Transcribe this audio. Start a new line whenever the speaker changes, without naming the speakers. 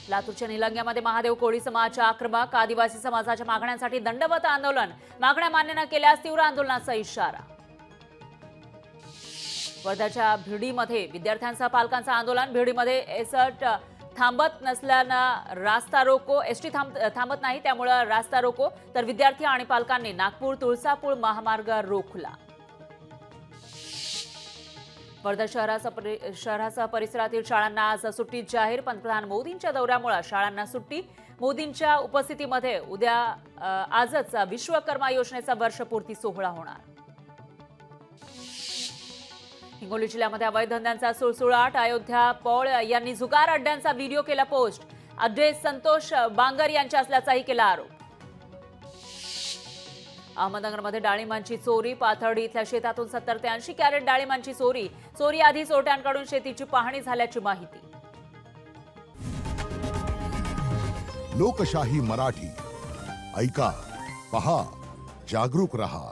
लातूरच्या निलंग्यामध्ये महादेव कोळी समाज आक्रमक, आदिवासी समाजाच्या मागण्यांसाठी दंडवत आंदोलन, मागण्या मान्य न केल्यास तीव्र आंदोलनाचा इशारा. वर्ध्याच्या भिडीमध्ये विद्यार्थ्यांसह पालकांचं आंदोलन, भिडीमध्ये एसट थांबत नसल्यानं रास्ता रोको, एसटी थांबत नाही त्यामुळे रास्ता रोको, तर विद्यार्थी आणि पालकांनी नागपूर तुळसापूर महामार्ग रोखला. वर्धा शहरासह परिसरातील शाळांना आज सुट्टी जाहीर, पंतप्रधान मोदींच्या दौऱ्यामुळे शाळांना सुट्टी. मोदींच्या उपस्थितीमध्ये उद्या आजच विश्वकर्मा योजनेचा वर्षपूर्ती सोहळा होणार. हिंगोली जिल्ह्यामध्ये अवैध धंद्यांचा सुळसुळाट, अयोध्या पौळ यांनी जुगार अड्ड्यांचा व्हिडिओ केला पोस्ट, अड्डे संतोष बांगर यांचे असल्याचाही केला आरोप. अहमदनगरमध्ये डाळिंबांची चोरी, पाथर्डी इथल्या शेतातून 70 ते 80 कॅरेट डाळिंबांची चोरी आधी चोरट्यांकडून शेतीची पाहणी झाल्याची माहिती.
लोकशाही मराठी ऐका, पहा, जागरूक रहा.